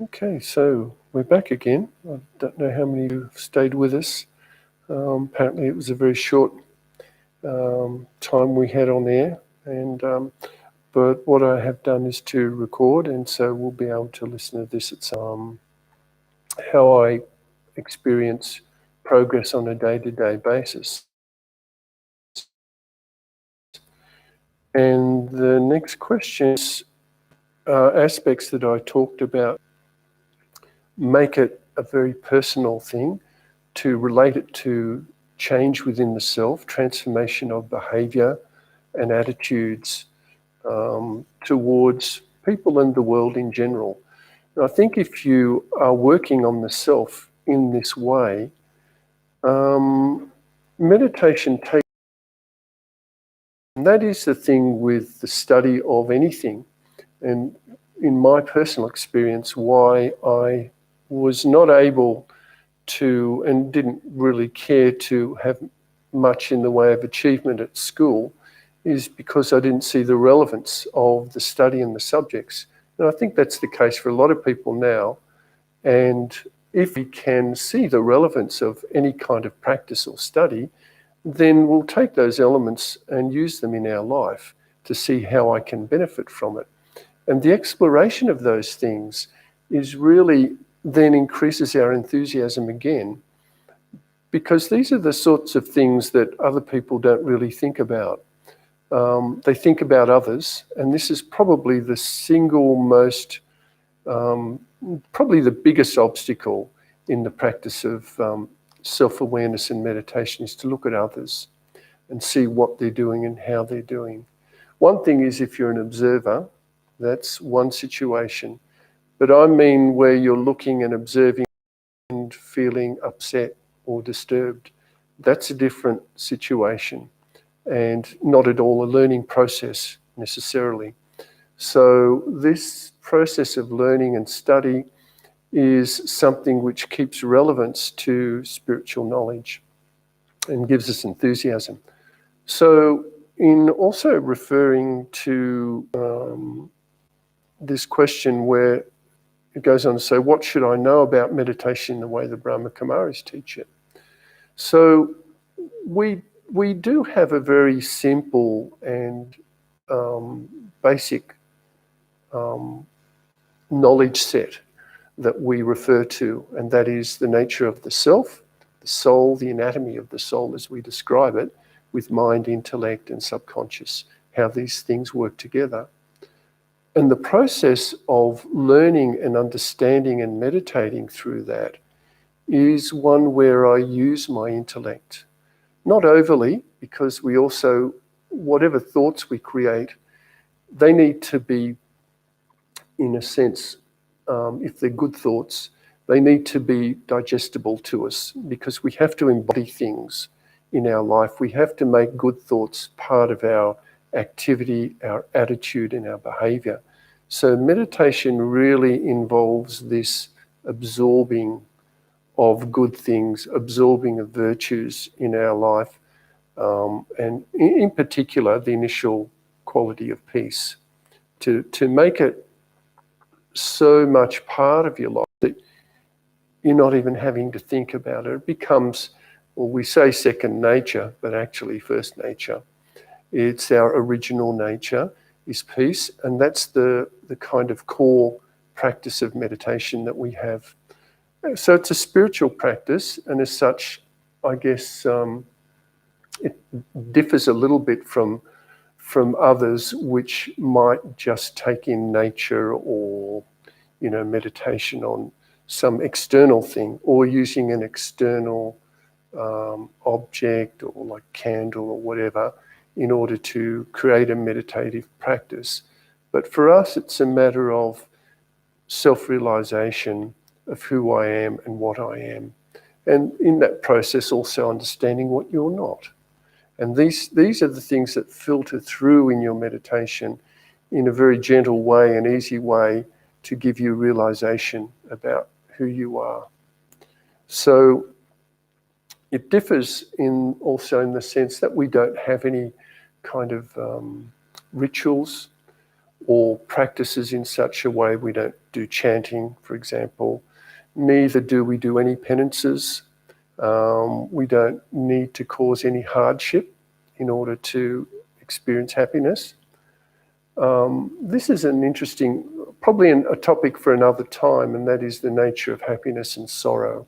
Okay, so we're back again. I don't know how many of you have stayed with us. Apparently it was a very short time we had on air, but what I have done is to record, and so we'll be able to listen to this at some how I experience progress on a day-to-day basis. And the next question is aspects that I talked about make it a very personal thing, to relate it to change within the self, transformation of behavior and attitudes towards people and the world in general. And I think if you are working on the self in this way, meditation takes, and that is the thing with the study of anything. And in my personal experience, why I was not able to and didn't really care to have much in the way of achievement at school is because I didn't see the relevance of the study and the subjects. And I think that's the case for a lot of people now. And if we can see the relevance of any kind of practice or study, then we'll take those elements and use them in our life to see how I can benefit from it. And the exploration of those things is really then increases our enthusiasm again, because these are the sorts of things that other people don't really think about. They think about others, and this is probably the single most, probably the biggest obstacle in the practice of self-awareness and meditation, is to look at others and see what they're doing and how they're doing. One thing is, if you're an observer, that's one situation. But I mean where you're looking and observing and feeling upset or disturbed. That's a different situation and not at all a learning process necessarily. So this process of learning and study is something which keeps relevance to spiritual knowledge and gives us enthusiasm. So in also referring to this question where it goes on to say, what should I know about meditation the way the Brahma Kumaris teach it? So we do have a very simple and basic knowledge set that we refer to, and that is the nature of the self, the soul, the anatomy of the soul as we describe it, with mind, intellect, and subconscious, how these things work together. And the process of learning and understanding and meditating through that is one where I use my intellect. Not overly, because we also, whatever thoughts we create, they need to be, in a sense, if they're good thoughts, they need to be digestible to us, because we have to embody things in our life. We have to make good thoughts part of our activity, our attitude, and our behavior. So meditation really involves this absorbing of good things, absorbing of virtues in our life, and in particular, the initial quality of peace, to make it so much part of your life that you're not even having to think about it. It becomes, well, we say second nature, but actually first nature. It's our original nature is peace, and that's the kind of core practice of meditation that we have. So it's a spiritual practice, and as such, I guess it differs a little bit from others which might just take in nature or, meditation on some external thing, or using an external object or like candle or whatever in order to create a meditative practice. But for us, it's a matter of self-realization of who I am and what I am. And in that process, also understanding what you're not. And these are the things that filter through in your meditation in a very gentle way, an easy way to give you realization about who you are. So it differs also in the sense that we don't have any kind of rituals. or practices in such a way. We don't do chanting, for example. Neither do we do any penances. We don't need to cause any hardship in order to experience happiness. This is an interesting, probably a topic for another time, and that is the nature of happiness and sorrow,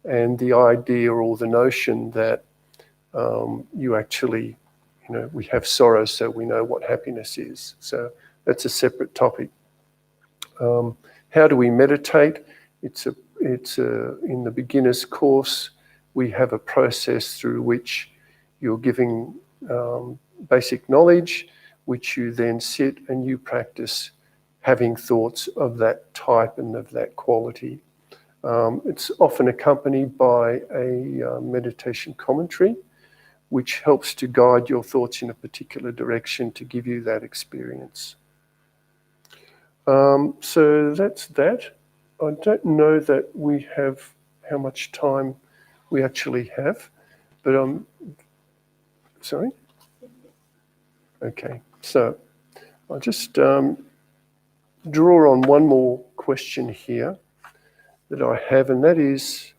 and the idea or the notion that you actually, we have sorrow so we know what happiness is. So that's a separate topic. How do we meditate? It's in the beginner's course, we have a process through which you're giving basic knowledge, which you then sit and you practice having thoughts of that type and of that quality. It's often accompanied by a meditation commentary, which helps to guide your thoughts in a particular direction to give you that experience. So that's that. I don't know that we have how much time we actually have, but sorry? Okay, so I'll just draw on one more question here that I have, and that is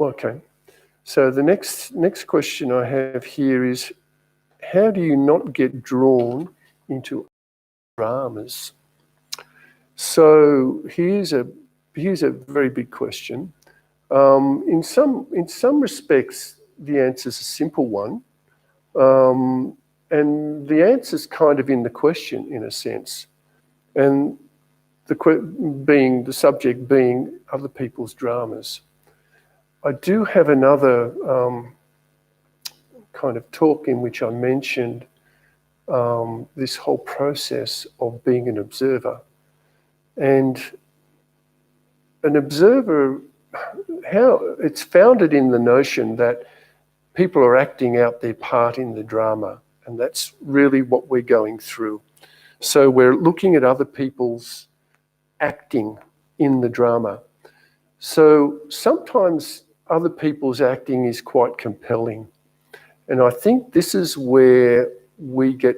okay, so the next question I have here is, how do you not get drawn into dramas? So here's a very big question. In some respects, the answer is a simple one, and the answer is kind of in the question in a sense, and the subject being other people's dramas. I do have another kind of talk in which I mentioned this whole process of being an observer. And an observer, how it's founded in the notion that people are acting out their part in the drama, and that's really what we're going through. So we're looking at other people's acting in the drama. So sometimes other people's acting is quite compelling. And I think this is where we get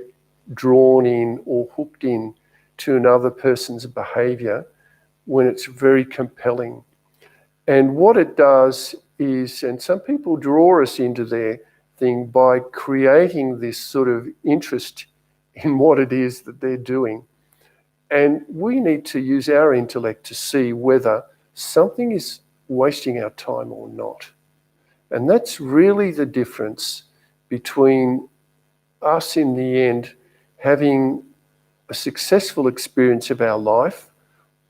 drawn in or hooked in to another person's behavior when it's very compelling. And what it does is, and some people draw us into their thing by creating this sort of interest in what it is that they're doing. And we need to use our intellect to see whether something is wasting our time or not. And that's really the difference between us in the end having a successful experience of our life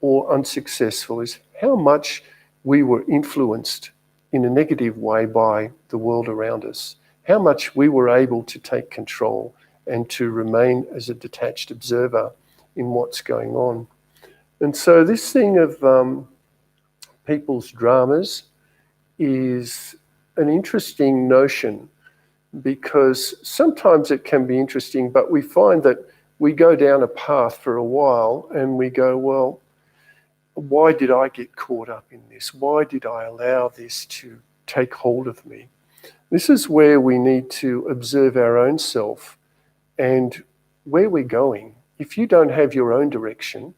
or unsuccessful, is how much we were influenced in a negative way by the world around us, how much we were able to take control and to remain as a detached observer in what's going on. And so this thing of people's dramas is an interesting notion, because sometimes it can be interesting, but we find that we go down a path for a while and we go, well, why did I get caught up in this? Why did I allow this to take hold of me? This is where we need to observe our own self and where we're going. If you don't have your own direction,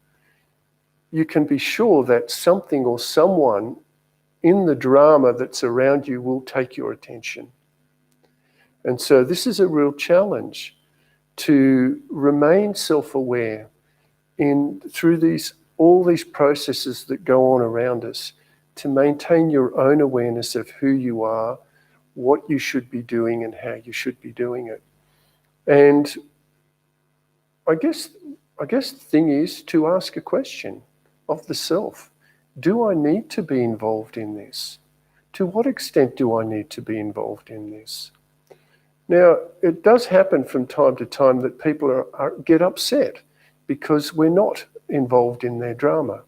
you can be sure that something or someone in the drama that's around you will take your attention. And so this is a real challenge, to remain self-aware through all these processes that go on around us, to maintain your own awareness of who you are, what you should be doing and how you should be doing it. And I guess the thing is to ask a question of the self. Do I need to be involved in this? To what extent do I need to be involved in this? Now, it does happen from time to time that people get upset because we're not involved in their drama.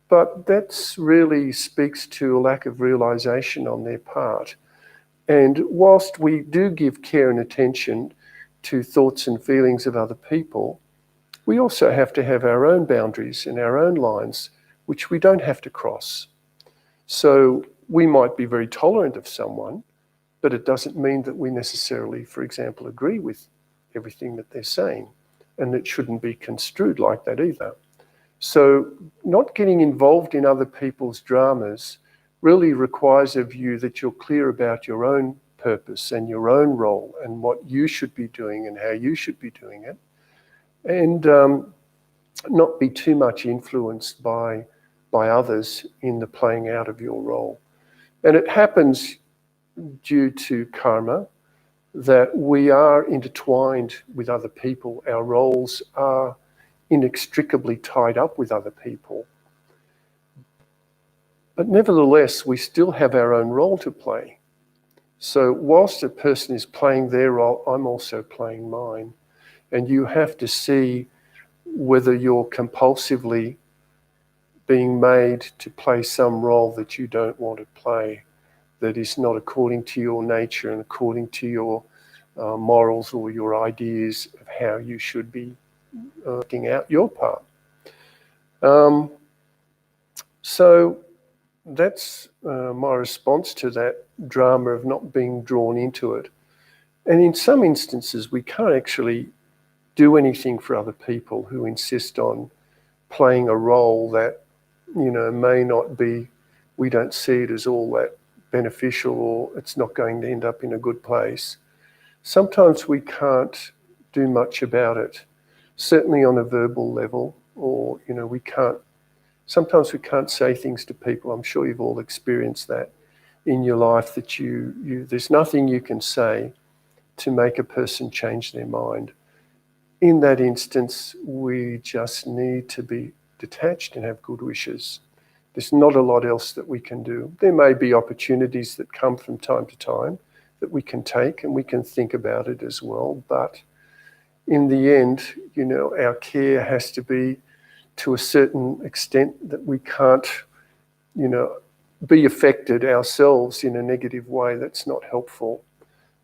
But that really speaks to a lack of realization on their part. And whilst we do give care and attention to thoughts and feelings of other people, we also have to have our own boundaries and our own lines, which we don't have to cross. So we might be very tolerant of someone, but it doesn't mean that we necessarily, for example, agree with everything that they're saying, and it shouldn't be construed like that either. So not getting involved in other people's dramas really requires of you that you're clear about your own purpose and your own role and what you should be doing and how you should be doing it, and not be too much influenced by others in the playing out of your role. And it happens due to karma that we are intertwined with other people. Our roles are inextricably tied up with other people. But nevertheless, we still have our own role to play. So whilst a person is playing their role, I'm also playing mine. And you have to see whether you're compulsively being made to play some role that you don't want to play, that is not according to your nature and according to your morals or your ideas of how you should be working out your part. So that's my response to that drama of not being drawn into it. And in some instances, we can't actually do anything for other people who insist on playing a role that, may not be, we don't see it as all that beneficial, or it's not going to end up in a good place. Sometimes we can't do much about it, certainly on a verbal level, or, sometimes we can't say things to people. I'm sure you've all experienced that in your life, that there's nothing you can say to make a person change their mind. In that instance, we just need to be detached and have good wishes. There's not a lot else that we can do. There may be opportunities that come from time to time that we can take, and we can think about it as well. But in the end, our care has to be to a certain extent that we can't, be affected ourselves in a negative way that's not helpful.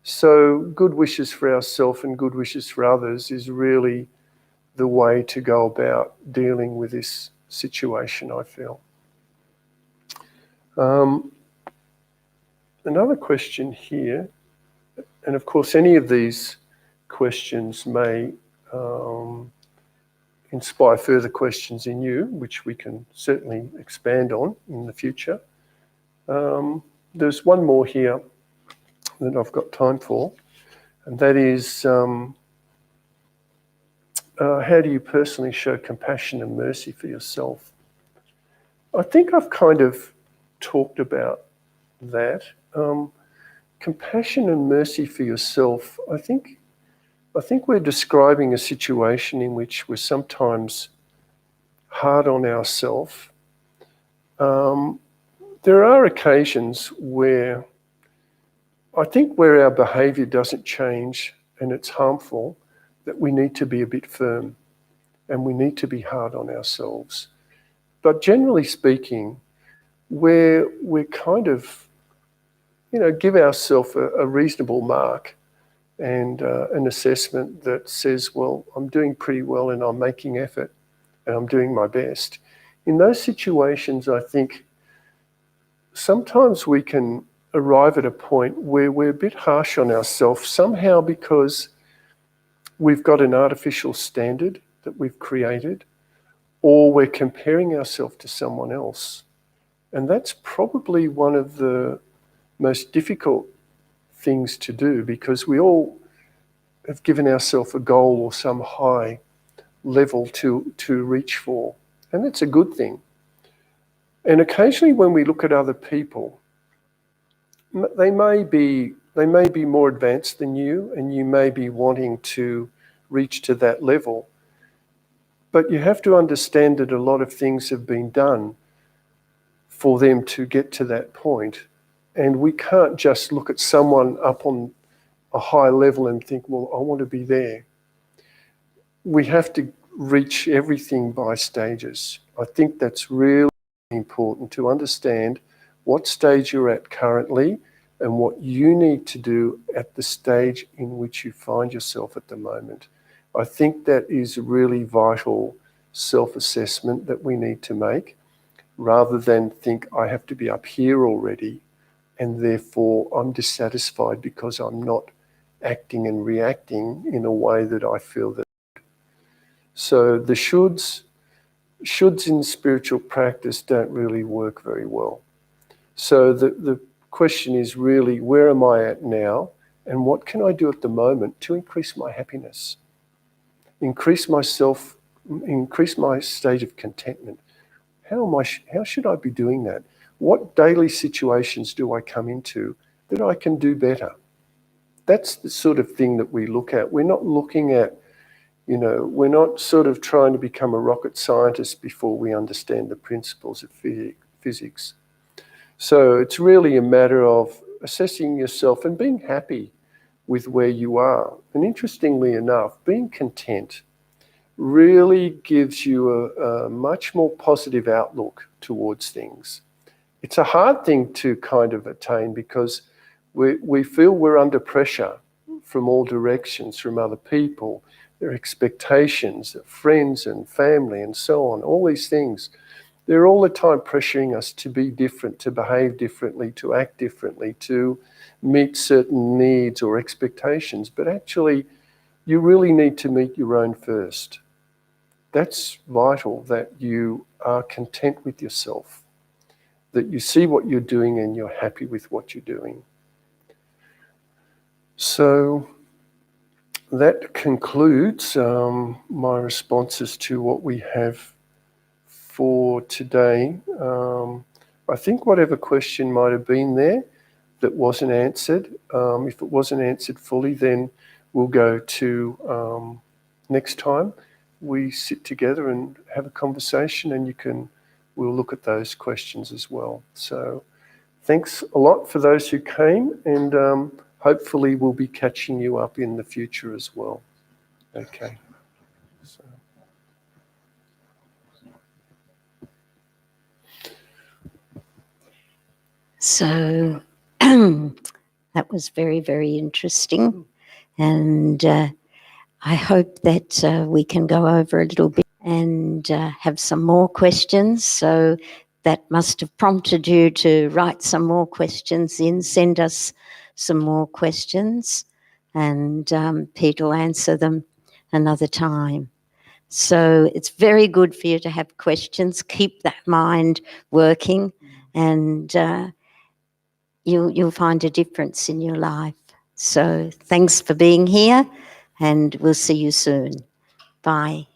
So good wishes for ourselves and good wishes for others is really the way to go about dealing with this situation, I feel. Another question here, and of course any of these questions may inspire further questions in you, which we can certainly expand on in the future. There's one more here that I've got time for, and that is, how do you personally show compassion and mercy for yourself? I think I've kind of talked about that. Compassion and mercy for yourself, I think we're describing a situation in which we're sometimes hard on ourselves. There are occasions where I think where our behaviour doesn't change and it's harmful, that we need to be a bit firm and we need to be hard on ourselves. But generally speaking, where we're kind of, give ourselves a reasonable mark and an assessment that says, well, I'm doing pretty well and I'm making effort and I'm doing my best. In those situations, I think sometimes we can arrive at a point where we're a bit harsh on ourselves somehow because we've got an artificial standard that we've created, or we're comparing ourselves to someone else. And that's probably one of the most difficult things to do, because we all have given ourselves a goal or some high level to reach for, and that's a good thing. And occasionally when we look at other people, they may be more advanced than you, and you may be wanting to reach to that level. But you have to understand that a lot of things have been done for them to get to that point. And we can't just look at someone up on a high level and think, well, I want to be there. We have to reach everything by stages. I think that's really important to understand what stage you're at currently and what you need to do at the stage in which you find yourself at the moment. I think that is a really vital self-assessment that we need to make, rather than think I have to be up here already and therefore I'm dissatisfied because I'm not acting and reacting in a way that I feel that. So the shoulds in spiritual practice don't really work very well. So the question is really, where am I at now, and what can I do at the moment to increase my happiness, increase my state of contentment? How should I be doing that? What daily situations do I come into that I can do better? That's the sort of thing that we look at. We're not looking at, we're not sort of trying to become a rocket scientist before we understand the principles of physics. So it's really a matter of assessing yourself and being happy with where you are. And interestingly enough, being content really gives you a much more positive outlook towards things. It's a hard thing to kind of attain because we feel we're under pressure from all directions, from other people, their expectations, friends and family and so on, all these things. They're all the time pressuring us to be different, to behave differently, to act differently, to meet certain needs or expectations. But actually, you really need to meet your own first. That's vital, that you are content with yourself, that you see what you're doing and you're happy with what you're doing. So that concludes my responses to what we have for today. I think whatever question might have been there that wasn't answered, if it wasn't answered fully, then we'll go to next time we sit together and have a conversation, and we'll look at those questions as well. So thanks a lot for those who came, and hopefully we'll be catching you up in the future as well. Okay. So that was very, very interesting. And I hope that we can go over a little bit and have some more questions. So that must have prompted you to write some more questions in, send us some more questions, and Pete will answer them another time. So it's very good for you to have questions. Keep that mind working, and you'll find a difference in your life. So thanks for being here, and we'll see you soon. Bye.